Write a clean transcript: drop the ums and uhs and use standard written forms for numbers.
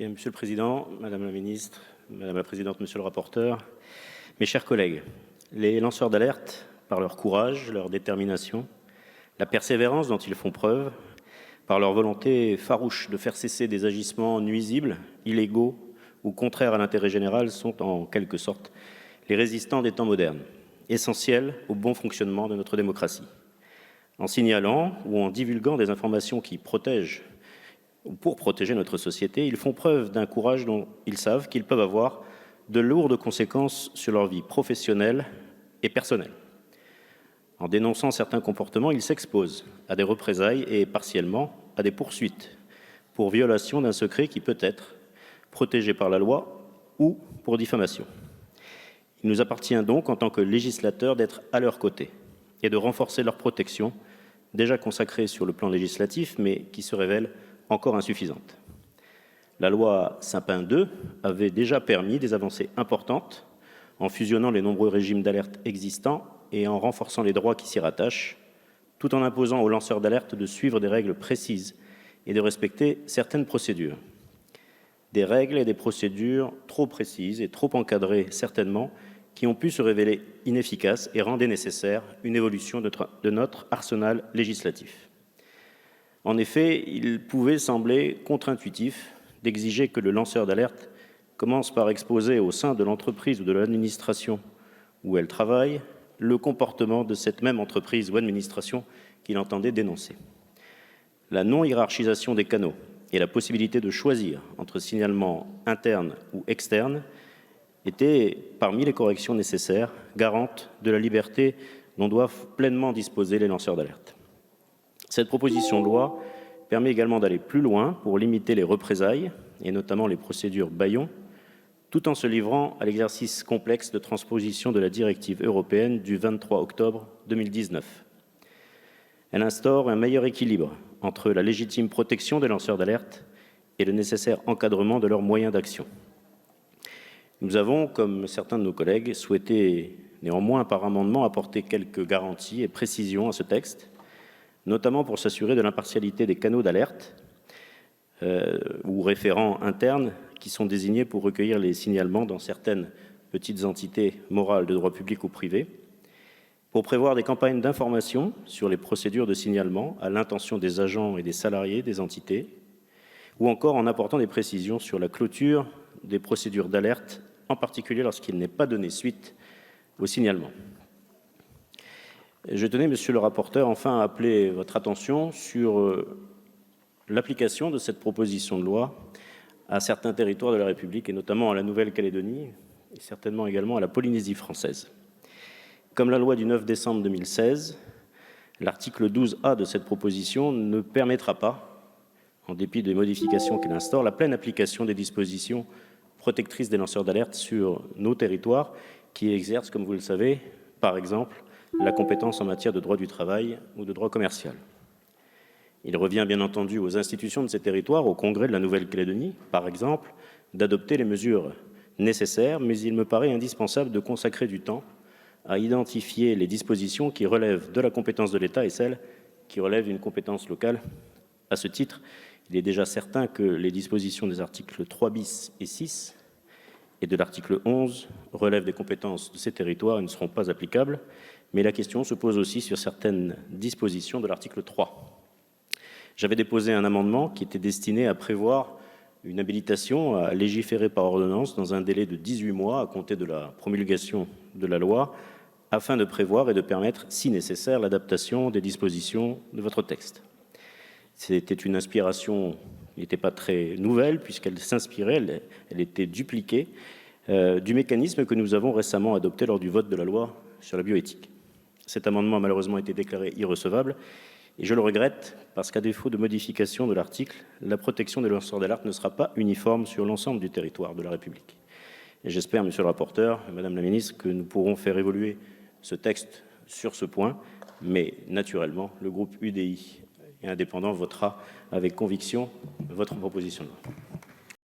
Bien, Monsieur le Président, Madame la Ministre, Madame la Présidente, Monsieur le rapporteur, mes chers collègues, les lanceurs d'alerte, par leur courage, leur détermination, la persévérance dont ils font preuve, par leur volonté farouche de faire cesser des agissements nuisibles, illégaux ou contraires à l'intérêt général, sont en quelque sorte les résistants des temps modernes, essentiels au bon fonctionnement de notre démocratie. En signalant ou en divulguant des informations qui protègent ou pour protéger notre société, ils font preuve d'un courage dont ils savent qu'ils peuvent avoir de lourdes conséquences sur leur vie professionnelle et personnelle. En dénonçant certains comportements, ils s'exposent à des représailles et partiellement à des poursuites pour violation d'un secret qui peut être protégé par la loi ou pour diffamation. Il nous appartient donc, en tant que législateurs, d'être à leur côté et de renforcer leur protection, déjà consacrée sur le plan législatif, mais qui se révèle encore insuffisante. La loi Sapin II avait déjà permis des avancées importantes en fusionnant les nombreux régimes d'alerte existants et en renforçant les droits qui s'y rattachent, tout en imposant aux lanceurs d'alerte de suivre des règles précises et de respecter certaines procédures. Des règles et des procédures trop précises et trop encadrées, certainement, qui ont pu se révéler inefficaces et rendaient nécessaire une évolution de notre arsenal législatif. En effet, il pouvait sembler contre-intuitif d'exiger que le lanceur d'alerte commence par exposer au sein de l'entreprise ou de l'administration où elle travaille le comportement de cette même entreprise ou administration qu'il entendait dénoncer. La non-hiérarchisation des canaux et la possibilité de choisir entre signalement interne ou externe étaient parmi les corrections nécessaires, garantes de la liberté dont doivent pleinement disposer les lanceurs d'alerte. Cette proposition de loi permet également d'aller plus loin pour limiter les représailles, et notamment les procédures bâillons, tout en se livrant à l'exercice complexe de transposition de la directive européenne du 23 octobre 2019. Elle instaure un meilleur équilibre entre la légitime protection des lanceurs d'alerte et le nécessaire encadrement de leurs moyens d'action. Nous avons, comme certains de nos collègues, souhaité néanmoins par amendement apporter quelques garanties et précisions à ce texte, notamment pour s'assurer de l'impartialité des canaux d'alerte ou référents internes qui sont désignés pour recueillir les signalements dans certaines petites entités morales de droit public ou privé, pour prévoir des campagnes d'information sur les procédures de signalement à l'intention des agents et des salariés des entités, ou encore en apportant des précisions sur la clôture des procédures d'alerte, en particulier lorsqu'il n'est pas donné suite au signalement. Je tenais, Monsieur le rapporteur, enfin à appeler votre attention sur l'application de cette proposition de loi à certains territoires de la République, et notamment à la Nouvelle-Calédonie, et certainement également à la Polynésie française. Comme la loi du 9 décembre 2016, l'article 12A de cette proposition ne permettra pas, en dépit des modifications qu'il instaure, la pleine application des dispositions protectrices des lanceurs d'alerte sur nos territoires qui exercent, comme vous le savez, par exemple, la compétence en matière de droit du travail ou de droit commercial. Il revient bien entendu aux institutions de ces territoires, au Congrès de la Nouvelle-Calédonie, par exemple, d'adopter les mesures nécessaires, mais il me paraît indispensable de consacrer du temps à identifier les dispositions qui relèvent de la compétence de l'État et celles qui relèvent d'une compétence locale. À ce titre, il est déjà certain que les dispositions des articles 3 bis et 6 et de l'article 11 relèvent des compétences de ces territoires et ne seront pas applicables, mais la question se pose aussi sur certaines dispositions de l'article 3. J'avais déposé un amendement qui était destiné à prévoir une habilitation à légiférer par ordonnance dans un délai de 18 mois à compter de la promulgation de la loi, afin de prévoir et de permettre, si nécessaire, l'adaptation des dispositions de votre texte. C'était une inspiration qui n'était pas très nouvelle, puisqu'elle s'inspirait, elle était dupliquée du mécanisme que nous avons récemment adopté lors du vote de la loi sur la bioéthique. Cet amendement a malheureusement été déclaré irrecevable, et je le regrette parce qu'à défaut de modification de l'article, la protection des lanceurs d'alerte ne sera pas uniforme sur l'ensemble du territoire de la République. Et j'espère, Monsieur le rapporteur, Madame la Ministre, que nous pourrons faire évoluer ce texte sur ce point, mais naturellement, le groupe UDI et indépendant votera avec conviction votre proposition de loi.